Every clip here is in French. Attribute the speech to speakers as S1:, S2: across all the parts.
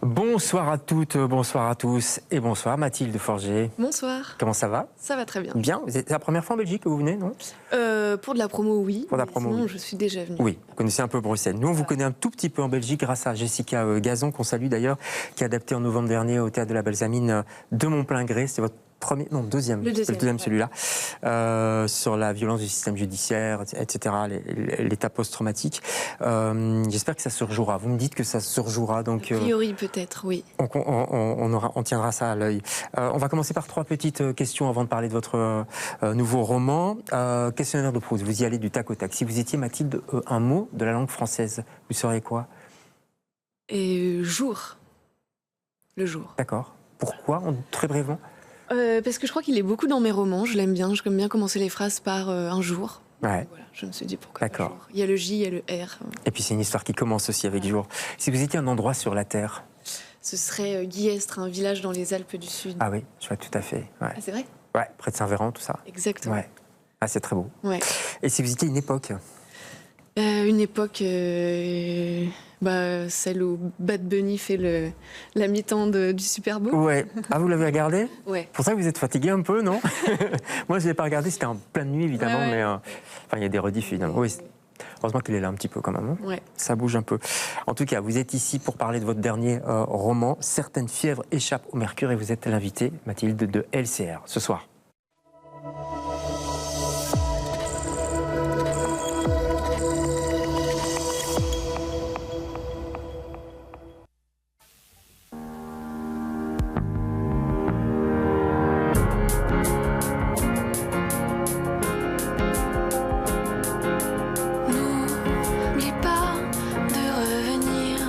S1: Bonsoir à toutes, bonsoir à tous et bonsoir Mathilde Forger.
S2: Bonsoir.
S1: Comment ça va?
S2: Ça va très bien.
S1: Bien, c'est la première fois en Belgique que vous venez, non?
S2: Pour de la promo, oui.
S1: Pour de la promo,
S2: sinon,
S1: oui.
S2: je suis déjà venue.
S1: Oui, vous connaissez un peu Bruxelles. Nous, on vous connaît un tout petit peu en Belgique grâce à Jessica Gazon, qu'on salue d'ailleurs, qui a adapté en novembre dernier au Théâtre de la Balsamine de mon plein gré. C'est votre premier, non, deuxième,
S2: Le deuxième,
S1: celui-là, sur la violence du système judiciaire, etc., l'état post-traumatique. J'espère que ça se rejouera. Vous me dites que ça se rejouera, donc...
S2: A priori, peut-être, oui.
S1: On tiendra ça à l'œil. On va commencer par 3 petites questions avant de parler de votre nouveau roman. Questionnaire de Proust, vous y allez du tac au tac. Si vous étiez, Mathilde, un mot de la langue française, vous sauriez quoi?
S2: Et jour. Le jour.
S1: D'accord. Pourquoi, très brièvement?
S2: Parce que je crois qu'il est beaucoup dans mes romans, je l'aime bien. J'aime bien commencer les phrases par un jour.
S1: Ouais.
S2: Voilà, je me suis dit pourquoi
S1: D'accord.
S2: le jour. Il y a le J, il y a le R.
S1: Et puis c'est une histoire qui commence aussi avec jour. Si vous étiez un endroit sur la Terre?
S2: Ce serait Guillestre, un village dans les Alpes du Sud.
S1: Ah oui, je vois tout à fait. Ouais,
S2: Ah, c'est vrai?
S1: ouais, près de Saint-Véran, tout ça.
S2: Exactement.
S1: Ouais. Ah, c'est très beau.
S2: Ouais.
S1: Et si vous étiez une époque?
S2: Une époque, celle où Bad Bunny fait la mi-temps du Super Bowl.
S1: Ouais. Ah, vous l'avez regardé?
S2: Ouais.
S1: Pour ça que vous êtes fatigué un peu, non? Moi, je ne l'ai pas regardé, c'était en pleine nuit, évidemment,
S2: Ouais, ouais.
S1: mais enfin, il y a des rediffs, évidemment. Oui, heureusement qu'il est là un petit peu quand même. Hein.
S2: Ouais.
S1: Ça bouge un peu. En tout cas, vous êtes ici pour parler de votre dernier roman, Certaines fièvres échappent au mercure, et vous êtes l'invitée, Mathilde, de LCR, ce soir.
S3: N'oublie pas de revenir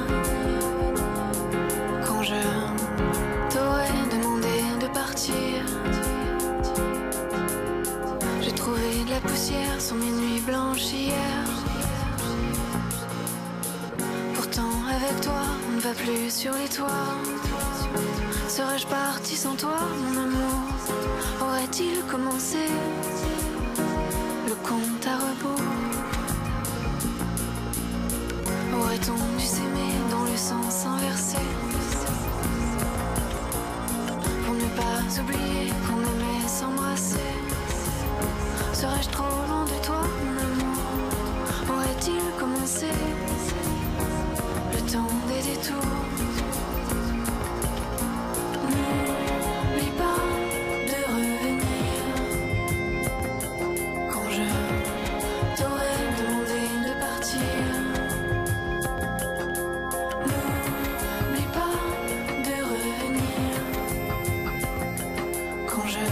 S3: quand je t'aurais demandé de partir. J'ai trouvé de la poussière sur mes nuits blanches hier. Pourtant avec toi on ne va plus sur les toits. Serais-je parti sans toi mon amour? Aurait-il commencé le compte à rebours? Aurait-on dû s'aimer dans le sens inversé? Pour ne pas oublier qu'on aimait s'embrasser. Serais-je trop loin de toi, mon amour? Aurait-il commencé le temps des détours? N'oublie pas de revenir quand je t'aurais demandé de partir. N'oublie pas de revenir quand je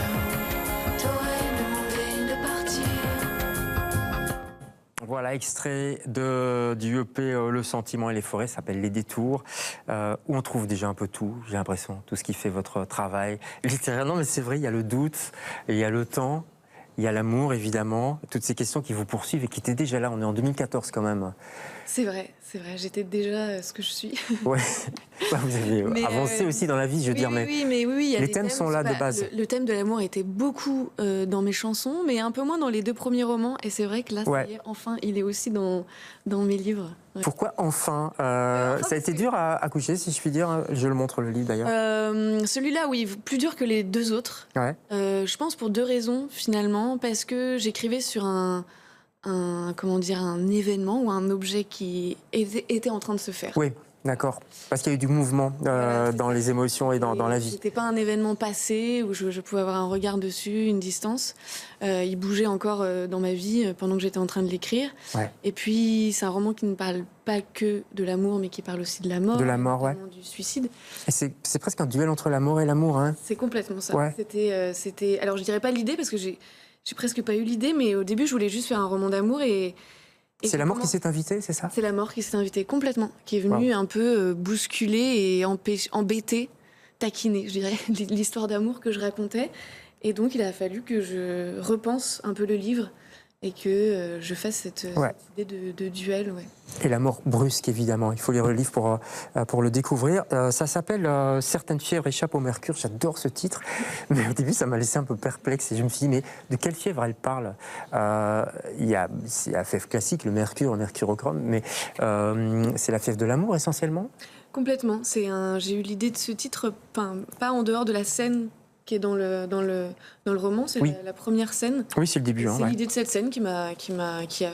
S3: t'aurais demandé de partir.
S1: Voilà, extrait du EP Le Sentiment et les Forêts, ça s'appelle Les Détours, où on trouve déjà un peu tout, j'ai l'impression, tout ce qui fait votre travail littéraire. Non mais c'est vrai, il y a le doute, il y a le temps, il y a l'amour évidemment, toutes ces questions qui vous poursuivent et qui étaient déjà là, on est en 2014 quand même.
S2: C'est vrai, j'étais déjà ce que je suis.
S1: Ouais, vous avez
S2: Mais,
S1: avancé aussi dans la vie, je veux dire, mais
S2: Oui, il y a
S1: les
S2: des
S1: thèmes sont là de base.
S2: Le thème de l'amour était beaucoup dans mes chansons, mais un peu moins dans les 2 premiers romans. Et c'est vrai que là,
S1: Ouais.
S2: ça y est, enfin, il est aussi dans mes livres. Ouais.
S1: Pourquoi enfin, ça a été dur à coucher, si je puis dire. Je le montre le livre d'ailleurs.
S2: Celui-là, oui, plus dur que les 2 autres.
S1: Ouais.
S2: Je pense pour 2 raisons finalement, parce que j'écrivais sur un événement ou un objet qui était en train de se faire.
S1: Oui, d'accord. Parce qu'il y a eu du mouvement dans les émotions et dans la vie.
S2: C'était pas un événement passé où je pouvais avoir un regard dessus, une distance. Il bougeait encore dans ma vie pendant que j'étais en train de l'écrire.
S1: Ouais.
S2: Et puis c'est un roman qui ne parle pas que de l'amour, mais qui parle aussi de la mort.
S1: De la mort, ouais.
S2: Du suicide.
S1: Et c'est presque un duel entre la mort et l'amour, hein.
S2: C'est complètement ça.
S1: Ouais.
S2: C'était. Alors je dirais pas l'idée parce que j'ai presque pas eu l'idée, mais au début je voulais juste faire un roman d'amour et
S1: C'est la mort qui s'est invitée, c'est ça?
S2: C'est la mort qui s'est invitée complètement, qui est venue un peu bousculer et embêter, taquiner, je dirais, l'histoire d'amour que je racontais. Et donc il a fallu que je repense un peu le livre et que je fasse cette idée de duel. Ouais.
S1: Et la mort brusque, évidemment. Il faut lire le livre pour le découvrir. Ça s'appelle « Certaines fièvres échappent au mercure ». J'adore ce titre. Mais au début, ça m'a laissé un peu perplexe. Et je me suis dit, mais de quelle fièvre elle parle? Il y a la fièvre classique, le mercurochrome. Mais c'est la fièvre de l'amour, essentiellement?
S2: Complètement. J'ai eu l'idée de ce titre, pas en dehors de la scène qui est dans le roman, c'est
S1: Oui.
S2: la première scène.
S1: Oui, c'est le début.
S2: C'est
S1: Ouais.
S2: l'idée de cette scène qui a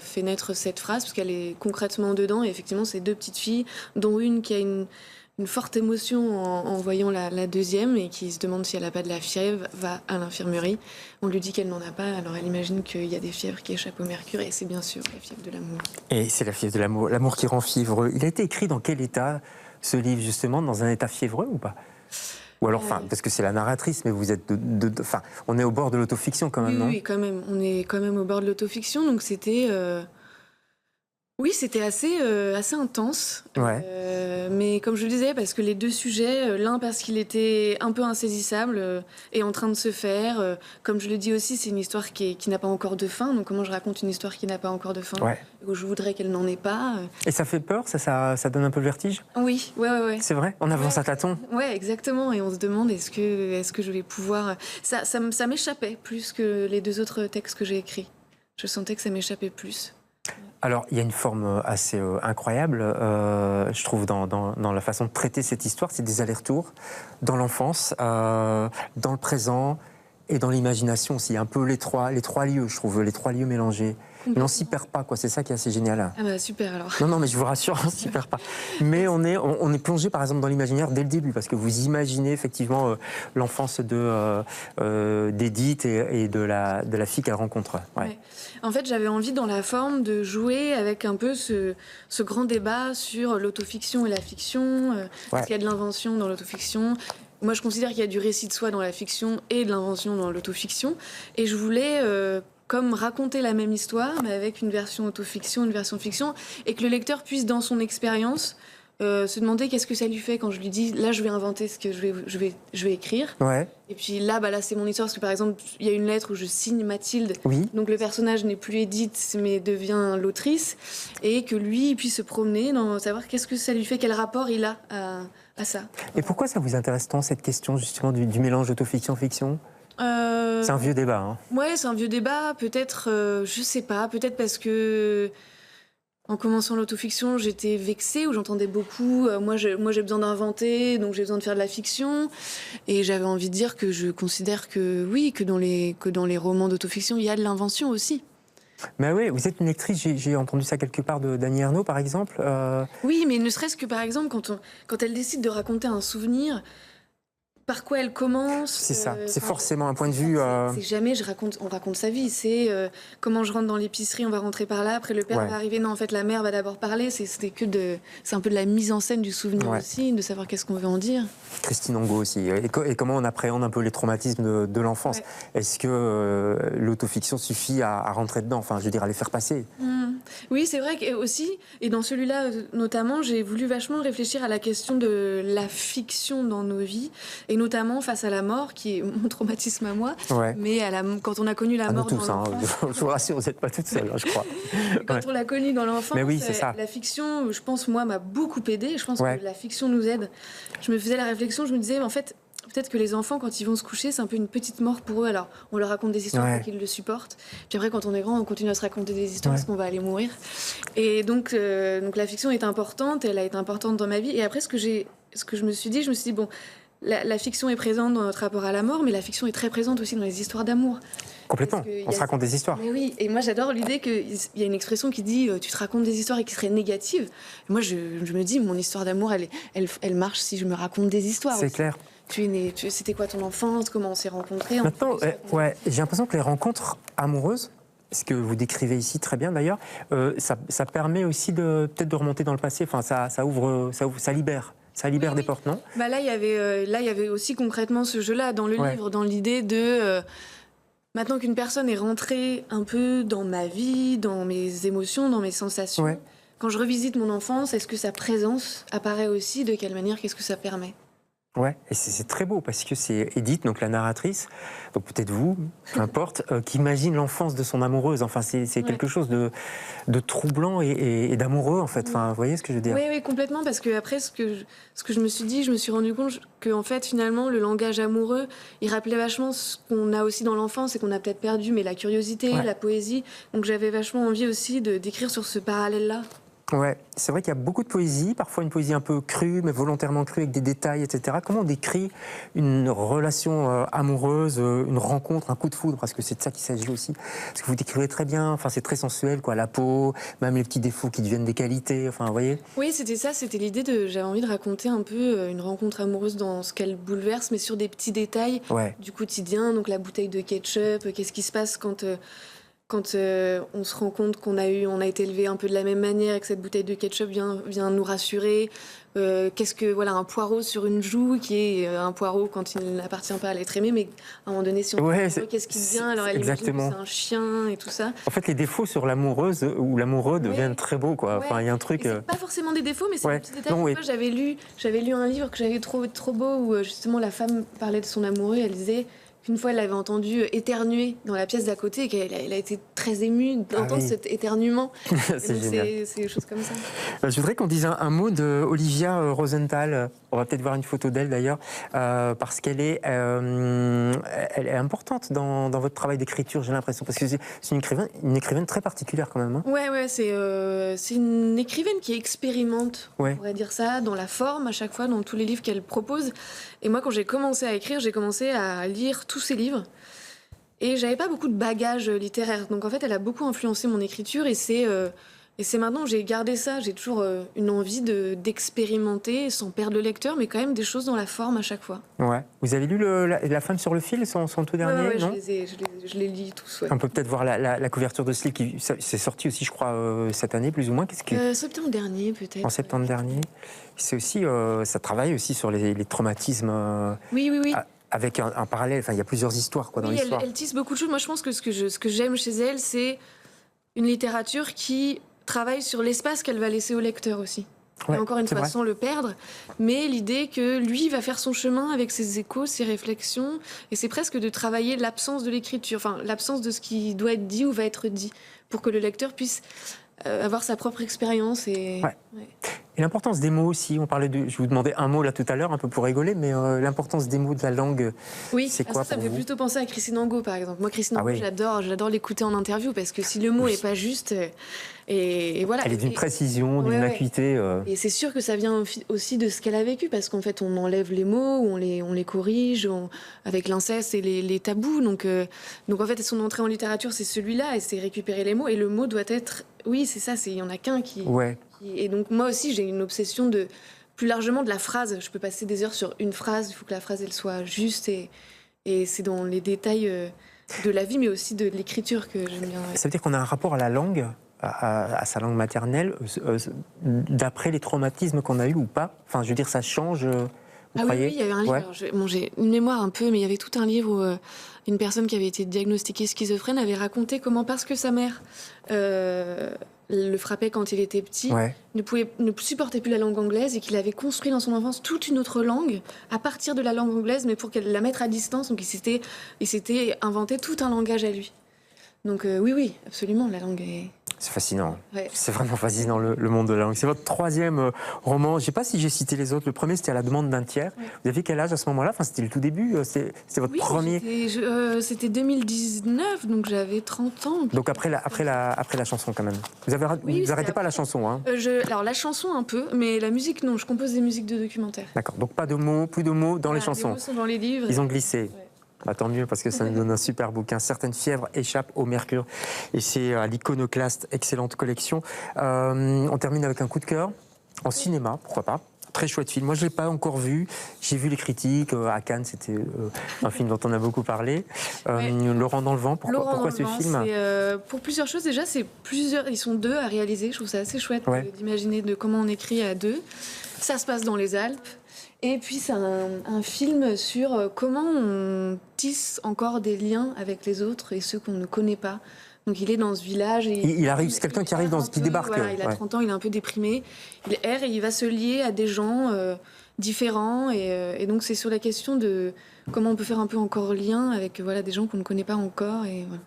S2: fait naître cette phrase, parce qu'elle est concrètement dedans. Et effectivement, c'est 2 petites filles, dont une qui a une forte émotion en voyant la deuxième et qui se demande si elle n'a pas de la fièvre, va à l'infirmerie. On lui dit qu'elle n'en a pas, alors elle imagine qu'il y a des fièvres qui échappent au mercure, et c'est bien sûr la fièvre de l'amour.
S1: Et c'est la fièvre de l'amour, l'amour qui rend fiévreux. Il a été écrit dans quel état, ce livre, justement, dans un état fiévreux ou pas? Ou alors, parce que c'est la narratrice, mais vous êtes on est au bord de l'autofiction quand même, non?
S2: Oui, quand même. On est quand même au bord de l'autofiction, donc c'était... Oui, c'était assez intense.
S1: Ouais.
S2: Mais comme je le disais, parce que les 2 sujets, l'un parce qu'il était un peu insaisissable et en train de se faire. Comme je le dis aussi, c'est une histoire qui n'a pas encore de fin. Donc comment je raconte une histoire qui n'a pas encore de fin?
S1: Ouais.
S2: Où je voudrais qu'elle n'en ait pas.
S1: Et ça fait peur, ça donne un peu le vertige?
S2: Oui, ouais.
S1: C'est vrai? On avance à tâtons?
S2: Ouais, exactement. Et on se demande, est-ce que je vais pouvoir... Ça m'échappait plus que les 2 autres textes que j'ai écrits. Je sentais que ça m'échappait plus.
S1: Alors, il y a une forme assez incroyable, je trouve, dans la façon de traiter cette histoire. C'est des allers-retours dans l'enfance, dans le présent et dans l'imagination aussi. Un peu les trois lieux, je trouve, les 3 lieux mélangés. Mais on s'y perd pas, quoi. C'est ça qui est assez génial.
S2: Ah bah super alors.
S1: Non, mais je vous rassure, on s'y perd pas. Mais on est plongé, par exemple, dans l'imaginaire dès le début, parce que vous imaginez effectivement l'enfance d'Edith et de la fille qu'elle rencontre. Ouais.
S2: Ouais. En fait, j'avais envie, dans la forme, de jouer avec un peu ce grand débat sur l'autofiction et la fiction. Est-ce qu'il y a de l'invention dans l'autofiction? Moi, je considère qu'il y a du récit de soi dans la fiction et de l'invention dans l'autofiction. Et je voulais... comme raconter la même histoire, mais avec une version autofiction, une version fiction, et que le lecteur puisse, dans son expérience, se demander qu'est-ce que ça lui fait quand je lui dis là je vais inventer ce que je vais écrire.
S1: Ouais.
S2: Et puis là c'est mon histoire, parce que par exemple il y a une lettre où je signe Mathilde,
S1: Oui.
S2: donc le personnage n'est plus Edith mais devient l'autrice, et que lui il puisse se promener dans savoir qu'est-ce que ça lui fait, quel rapport il a à ça.
S1: Et pourquoi ça vous intéresse tant, cette question justement du mélange autofiction-fiction? C'est un vieux débat. Hein.
S2: Ouais, c'est un vieux débat. Peut-être, je sais pas, peut-être parce que en commençant l'autofiction, j'étais vexée, où j'entendais beaucoup moi j'ai besoin d'inventer, donc j'ai besoin de faire de la fiction. Et j'avais envie de dire que je considère que oui, que dans les romans d'autofiction, il y a de l'invention aussi.
S1: Mais oui, vous êtes une lectrice, j'ai entendu ça quelque part de d'Annie Ernaux, par exemple.
S2: Oui, mais ne serait-ce que par exemple, quand elle décide de raconter un souvenir, par quoi elle commence.
S1: C'est ça, c'est forcément un point de vue...
S2: C'est jamais on raconte sa vie, c'est comment je rentre dans l'épicerie, on va rentrer par là, après le père va arriver, non en fait la mère va d'abord parler, c'est un peu de la mise en scène du souvenir aussi, de savoir qu'est-ce qu'on veut en dire.
S1: Christine Angot aussi, et comment on appréhende un peu les traumatismes de l'enfance. Ouais. Est-ce que l'autofiction suffit à rentrer dedans, enfin je veux dire à les faire passer?
S2: Oui, c'est vrai que aussi, et dans celui-là notamment, j'ai voulu vachement réfléchir à la question de la fiction dans nos vies, et notamment face à la mort, qui est mon traumatisme à moi, mais quand on a connu la mort
S1: nous tous,
S2: dans l'enfance...
S1: je vous rassure, vous n'êtes pas toute seule, je crois.
S2: Quand on l'a connue dans l'enfance,
S1: oui, c'est ça.
S2: La fiction, je pense, moi, m'a beaucoup aidée, je pense que la fiction nous aide. Je me faisais la réflexion, je me disais, en fait... Peut-être que les enfants, quand ils vont se coucher, c'est un peu une petite mort pour eux. Alors, on leur raconte des histoires pour qu'ils le supportent. Puis après, quand on est grand, on continue à se raconter des histoires parce qu'on va aller mourir. Et donc la fiction est importante. Elle a été importante dans ma vie. Et après, ce que je me suis dit, bon, la fiction est présente dans notre rapport à la mort, mais la fiction est très présente aussi dans les histoires d'amour.
S1: Complètement. On se raconte des histoires.
S2: Mais oui. Et moi, j'adore l'idée qu'il y a une expression qui dit tu te racontes des histoires et qui serait négative. Et moi, je me dis, mon histoire d'amour, elle marche si je me raconte des histoires.
S1: C'est clair.
S2: C'était quoi ton enfance? Comment on s'est rencontrés?
S1: Maintenant, j'ai l'impression que les rencontres amoureuses, ce que vous décrivez ici très bien d'ailleurs, ça permet aussi peut-être de remonter dans le passé. Enfin, ça ouvre, ça libère. Ça libère des portes, non?
S2: Bah là, il y avait aussi concrètement ce jeu-là dans le livre, dans l'idée de maintenant qu'une personne est rentrée un peu dans ma vie, dans mes émotions, dans mes sensations. Quand je revisite mon enfance, est-ce que sa présence apparaît aussi? De quelle manière? Qu'est-ce que ça permet?
S1: Ouais, et c'est très beau parce que c'est Edith, donc la narratrice, donc peut-être vous, peu importe, qui imagine l'enfance de son amoureuse. Enfin, c'est quelque chose de troublant et d'amoureux en fait. Enfin, vous voyez ce que je veux dire?
S2: Oui, complètement. Parce que après, ce que je me suis dit, je me suis rendu compte que en fait, finalement, le langage amoureux, il rappelait vachement ce qu'on a aussi dans l'enfance et qu'on a peut-être perdu, mais la curiosité, la poésie. Donc, j'avais vachement envie aussi d'écrire sur ce parallèle-là.
S1: Ouais, c'est vrai qu'il y a beaucoup de poésie, parfois une poésie un peu crue, mais volontairement crue avec des détails, etc. Comment on décrit une relation amoureuse, une rencontre, un coup de foudre, parce que c'est de ça qu'il s'agit aussi. Parce que vous décrivez très bien, enfin c'est très sensuel, quoi, la peau, même les petits défauts qui deviennent des qualités, enfin vous voyez.
S2: Oui, c'était ça, c'était l'idée j'avais envie de raconter un peu une rencontre amoureuse dans ce qu'elle bouleverse, mais sur des petits détails
S1: Ouais.
S2: du quotidien, donc la bouteille de ketchup, qu'est-ce qui se passe quand on se rend compte on a été élevé un peu de la même manière et que cette bouteille de ketchup vient nous rassurer. Qu'est-ce que, voilà, un poireau sur une joue qui est un poireau quand il n'appartient pas à l'être aimé, mais à un moment donné, si on qu'est-ce qui vient, alors elle imagine que c'est un chien et tout ça.
S1: En fait, les défauts sur l'amoureuse ou l'amoureux deviennent très beaux, quoi.
S2: Ouais.
S1: Enfin, il y a un truc.
S2: C'est pas forcément des défauts, mais c'est un petit détail.
S1: Non, oui.
S2: Moi, j'avais lu un livre que j'avais trouvé trop beau où justement la femme parlait de son amoureux. Elle disait qu'une fois, elle l'avait entendu éternuer dans la pièce d'à côté et qu'elle a été très émue d'entendre cet éternuement.
S1: C'est génial.
S2: C'est des choses comme ça.
S1: Je voudrais qu'on dise un mot de Olivia Rosenthal. On va peut-être voir une photo d'elle d'ailleurs, parce qu'elle est importante dans votre travail d'écriture, j'ai l'impression, parce que c'est une écrivaine très particulière quand même. Hein.
S2: Ouais, c'est une écrivaine qui expérimente, on pourrait dire ça, dans la forme à chaque fois, dans tous les livres qu'elle propose. Et moi, quand j'ai commencé à écrire, j'ai commencé à lire tous ses livres. Et j'avais pas beaucoup de bagages littéraires. Donc en fait, elle a beaucoup influencé mon écriture et c'est maintenant que j'ai gardé ça. J'ai toujours une envie d'expérimenter sans perdre le lecteur, mais quand même des choses dans la forme à chaque fois.
S1: Ouais. Vous avez lu La femme sur le fil, son tout dernier, non ?
S2: Je les lis tous. Ouais.
S1: On peut peut-être voir la couverture de ce livre qui c'est sorti aussi, je crois, cette année, plus ou moins.
S2: Septembre dernier, peut-être.
S1: En septembre dernier. C'est aussi, ça travaille aussi sur les traumatismes.
S2: Oui.
S1: Avec un parallèle, enfin, il y a plusieurs histoires dans l'histoire.
S2: Elle tisse beaucoup de choses. Moi, je pense que ce que j'aime chez elle, c'est une littérature qui travaille sur l'espace qu'elle va laisser au lecteur aussi.
S1: Ouais,
S2: et encore une fois, sans le perdre, mais l'idée que lui va faire son chemin avec ses échos, ses réflexions, et c'est presque de travailler l'absence de l'écriture, enfin l'absence de ce qui doit être dit ou va être dit, pour que le lecteur puisse avoir sa propre expérience. Et
S1: l'importance des mots aussi, je vous demandais un mot là tout à l'heure, un peu pour rigoler, mais l'importance des mots, de la langue, c'est quoi
S2: ça
S1: pour
S2: me fait
S1: vous ?
S2: plutôt penser à Christine Angot, par exemple. Moi, Christine Angot, j'adore l'écouter en interview, parce que si le mot n'est pas juste, et voilà.
S1: Elle est d'une précision, d'une acuité.
S2: Et c'est sûr que ça vient aussi de ce qu'elle a vécu, parce qu'en fait, on enlève les mots, on les corrige, avec l'inceste et les tabous. Donc en fait, son entrée en littérature, c'est celui-là, et c'est récupérer les mots, et le mot doit être... Oui, c'est ça, il y en a qu'un qui... Et donc moi aussi, j'ai une obsession plus largement de la phrase. Je peux passer des heures sur une phrase, il faut que la phrase elle soit juste, et c'est dans les détails de la vie, mais aussi de l'écriture que j'aime bien.
S1: Ça veut dire qu'on a un rapport à la langue, à sa langue maternelle, d'après les traumatismes qu'on a eus ou pas ? Enfin, je veux dire, ça change, vous croyez ?
S2: Oui, il y avait un livre, j'ai une mémoire un peu, mais il y avait tout un livre où une personne qui avait été diagnostiquée schizophrène avait raconté comment, parce que sa mère le frappait quand il était petit, ne supportait plus la langue anglaise, et qu'il avait construit dans son enfance toute une autre langue à partir de la langue anglaise, mais pour qu'elle la mette à distance. Donc il s'était inventé tout un langage à lui. Donc oui, absolument, la langue est...
S1: C'est fascinant. C'est vraiment fascinant, le monde de la langue. C'est votre troisième roman. Je ne sais pas si j'ai cité les autres. Le premier, c'était À la demande d'un tiers. Vous aviez quel âge à ce moment-là ? Enfin, c'était le tout début. C'était votre premier.
S2: C'était 2019, donc j'avais 30 ans.
S1: Donc après la chanson, quand même. Vous n'arrêtez pas la chanson, hein ?
S2: Alors la chanson un peu, mais la musique, non. Je compose des musiques de documentaires.
S1: D'accord. Donc pas de mots, plus de mots dans les chansons.
S2: Les mots sont dans les livres.
S1: Ils ont glissé. Bah, tant mieux, parce que ça nous donne un super bouquin. Certaines fièvres échappent au mercure. Et c'est à l'Iconoclaste, excellente collection. On termine avec un coup de cœur. En cinéma, pourquoi pas. Très chouette film. Moi, je ne l'ai pas encore vu. J'ai vu les critiques. À Cannes, c'était un film dont on a beaucoup parlé. Laurent dans le vent, pourquoi ce film ?
S2: Pour plusieurs choses. Déjà, ils sont deux à réaliser. Je trouve ça assez chouette d'imaginer de comment on écrit à deux. Ça se passe dans les Alpes. Et puis c'est un film sur comment on tisse encore des liens avec les autres et ceux qu'on ne connaît pas. Donc il est dans ce village. Et
S1: c'est quelqu'un qui arrive, qui débarque.
S2: Voilà, il a 30 ans, il est un peu déprimé. Il erre et il va se lier à des gens différents. Et donc c'est sur la question de comment on peut faire un peu encore lien avec des gens qu'on ne connaît pas encore. Et voilà.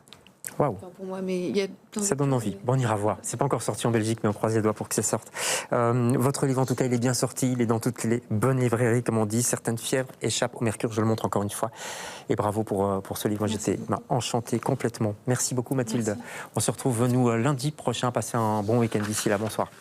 S1: Waouh.
S2: Enfin, pour moi, mais il y a
S1: ça donne envie. Bon, on ira voir. C'est pas encore sorti en Belgique, mais on croise les doigts pour que ça sorte. Votre livre, en tout cas, il est bien sorti. Il est dans toutes les bonnes librairies, comme on dit. Certaines fièvres échappent au mercure. Je le montre encore une fois. Et bravo pour ce livre. Moi, j'étais enchanté complètement. Merci beaucoup, Mathilde. Merci. On se retrouve, nous, lundi prochain. Passez un bon week-end d'ici là. Bonsoir.